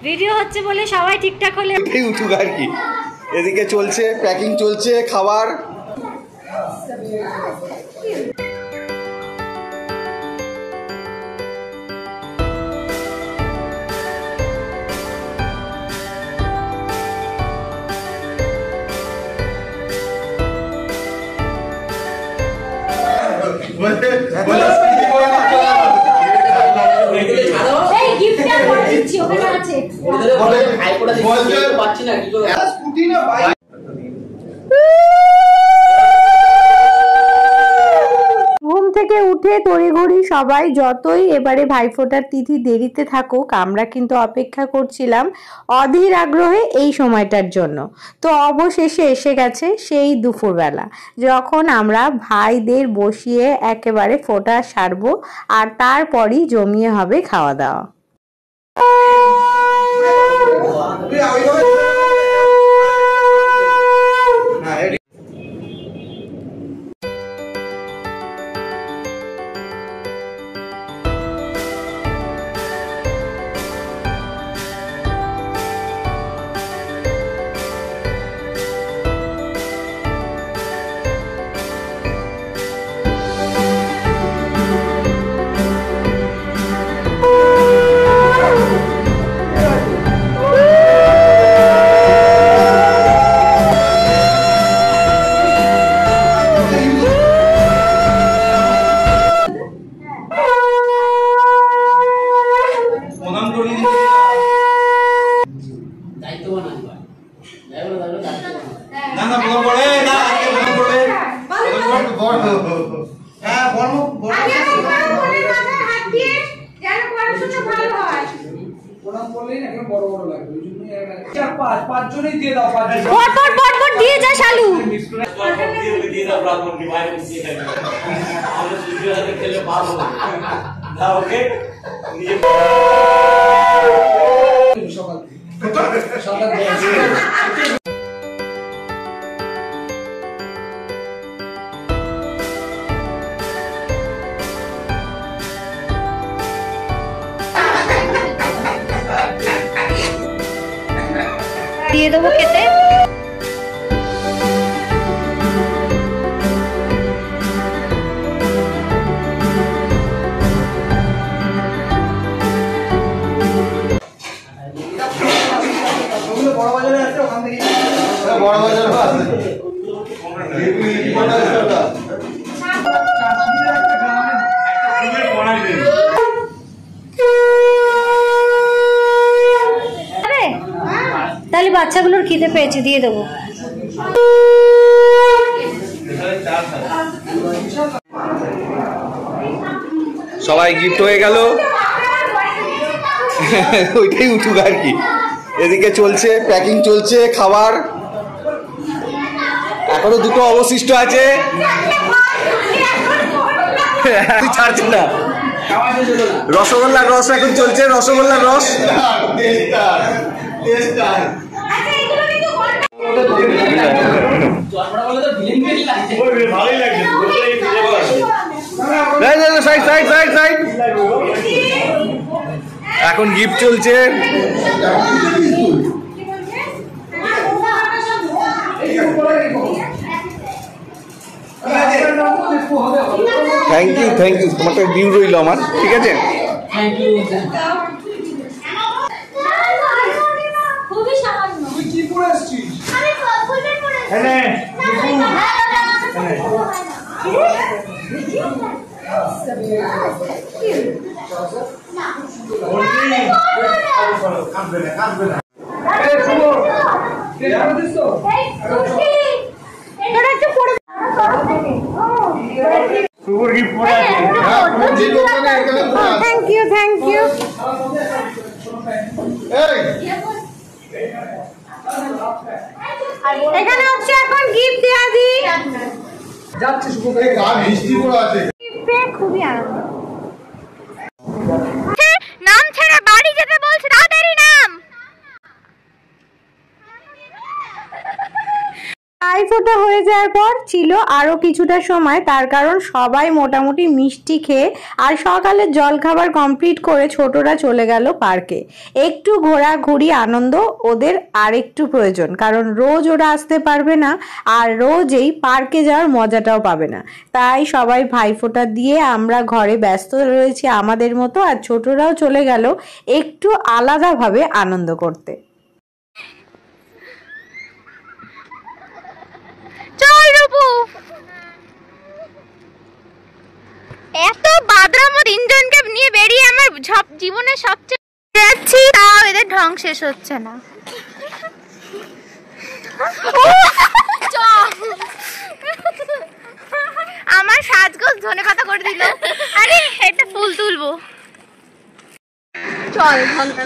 Video হচ্ছে বলে সবাই ঠিকঠাক হলে উঠুক আর কি। এদিকে চলছে প্যাকিং, চলছে খাবার। ঘুম থেকে উঠে তড়িঘড়ি সবাই, যতই এবারে ভাইফোঁটার তিথি দেরিতে থাকুক, আমরা কিন্তু অপেক্ষা করছিলাম অধীর আগ্রহে এই সময়টার জন্য। তো অবশেষে এসে গেছে সেই দুপুরবেলা, যখন আমরা ভাইদের বসিয়ে একেবারে ফোঁটা সারবো আর তারপরই জমিয়ে হবে খাওয়া দাওয়া। দিয়ে দেবো খেতে। তাহলে বাচ্চাগুলোর খিদে পেয়েছে, দিয়ে দেবো। সবাই গিফট হয়ে গেল, ওইটাই উঠুক আর কি। এদিকে চলছে প্যাকিং, চলছে খাবার। এখনো দুটো অবশিষ্ট আছে, ছাড়ছে না। রসগোল্লার রস এখন চলছে, রসগোল্লার রস। এখন গিফট চলছে। Thank you, thank you. তোমার একটা ডিউ রইল আমার, ঠিক আছে। Thank you, thank you. এখানে হচ্ছে এখন গিফট দেওয়া দিই যাচ্ছে। খুবই আনন্দ। নাম ছেড়ে বাড়ি যেতে বলছে, তাড়াতাড়ি নাম। ভাইফোঁটা হয়ে যাওয়ার পর ছিল আরো কিছুটা সময়, তার কারণ সবাই মোটামুটি মিষ্টি খেয়ে আর সকালের জল খাবার কমপ্লিট করে ছোটরা চলে গেল পার্কে। একটু ঘোরাঘুরি আনন্দ ওদের আর একটু প্রয়োজন, কারণ রোজ ওরা আসতে পারবে না আর রোজ এই পার্কে যাওয়ার মজাটাও পাবে না। তাই সবাই ভাইফোঁটা দিয়ে আমরা ঘরে ব্যস্ত রয়েছি আমাদের মতো, আর ছোটরাও চলে গেল একটু আলাদাভাবে আনন্দ করতে। চল রূপু, এত বাদরামো তিনজনকে নিয়ে বেরিয়ে আমার জীবনে সবচেয়ে যাচ্ছি, তাও এদের ঢং শেষ হচ্ছে না। আমার সাজগোজ ধনেপাতা করে দিল। আরে এটা ফুল তুলবো, চল ঘন্টা।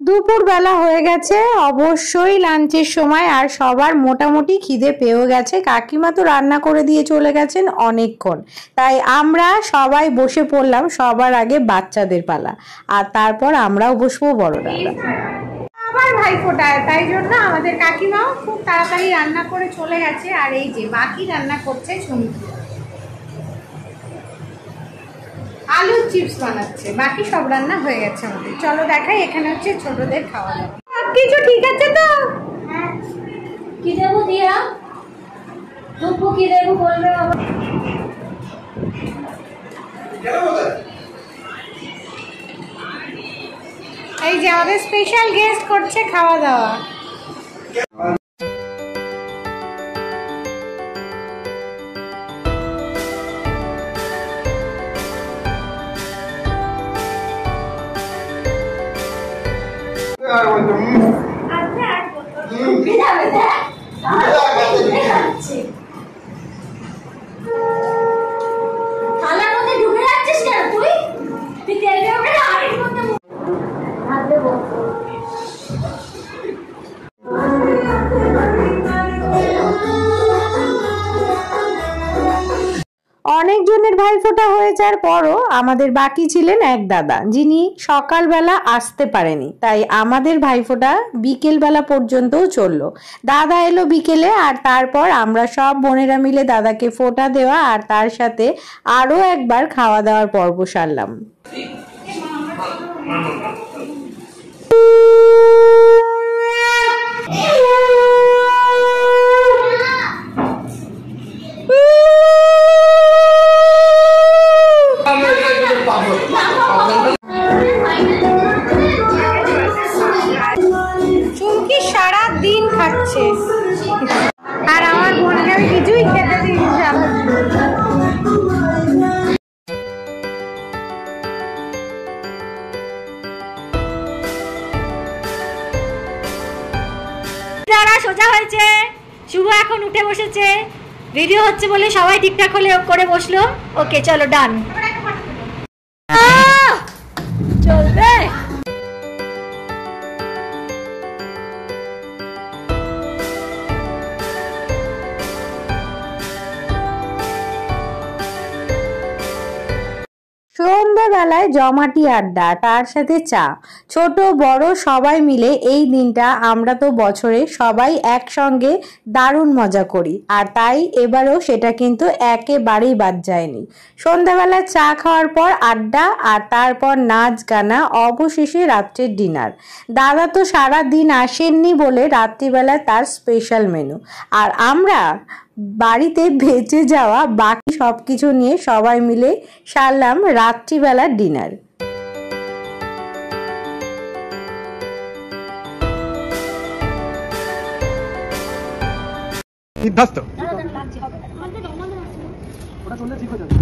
দুপুরবেলা হয়ে গেছে অবশ্যই লাঞ্চের সময়, আর সবার মোটামুটি খিদে পেয়েও গেছে। কাকিমা তো রান্না করে দিয়ে চলে গেছেন অনেকক্ষণ, তাই আমরা সবাই বসে পড়লাম। সবার আগে বাচ্চাদের পালা, আর তারপর আমরাও বসবো বড়রা। আমার ভাইফোঁটায়, তাই জন্য আমাদের কাকিমাও খুব তাড়াতাড়ি রান্না করে চলে গেছে। আর এই যে বাকি রান্না করছে সুমিত্র, আলুর চিপস বানাচ্ছে, বাকি সব রান্না হয়ে গেছে আমাদের। চলো দেখাই, এখানে হচ্ছে ছোটদের খাওয়া দাওয়া। সব কিছু ঠিক আছে তো? কি দেবো দিয়া? দুপু কি দেবো বলবে বাবা? এই যে আমাদের স্পেশাল গেস্ট করছে খাওয়া দাওয়া। থালার মধ্যে ঢুকে যাচ্ছিস কেন তুই? তুই তেল দিয়ে ওটা আড়ির মধ্যে হাত দেবো। অনেকজনের ভাইফোঁটা হয়ে যাওয়ার পরও আমাদের বাকি ছিলেন এক দাদা, যিনি সকালবেলা আসতে পারেনি, তাই আমাদের ভাইফোঁটা বিকেলবেলা পর্যন্তও চললো। দাদা এলো বিকেলে, আর তারপর আমরা সব বোনেরা মিলে দাদাকে ফোঁটা দেওয়া আর তার সাথে আরও একবার খাওয়া দাওয়ার পর্ব সারলাম। চুমকি সারা দিন খাচ্ছে, আর আমার বোনকে আমি কিছুই খেতে দিই সারা দিন। যারা সোজা হয়েছে, শুভ এখন উঠে বসেছে, ভিডিও হচ্ছে বলে সবাই ঠিকঠাক করে বসলো। ওকে চলো ডান। চলবে। সন্ধ্যাবেলায় জমাটি আড্ডা, তার সাথে চা। ছোট বড় সবাই মিলে এই দিনটা আমরা তো বছরে সবাই একসঙ্গে দারুণ মজা করি, আর তাই এবারও সেটা কিন্তু একেবারেই বাদ যায়নি। সন্ধ্যাবেলা চা খাওয়ার পর আড্ডা, আর তারপর নাচ গানা, অবশেষে রাত্রের ডিনার। দাদা তো সারা দিন আসেননি বলে রাত্রিবেলা তার স্পেশাল মেনু, আর আমরা বাড়িতে বেঁচে যাওয়া বাকি সব কিছু নিয়ে সবাই মিলে সারলাম রাত্রিবেলার ডিনার। সিদ্ধার্থ ওটা করলে ঠিক হয়ে যাবে।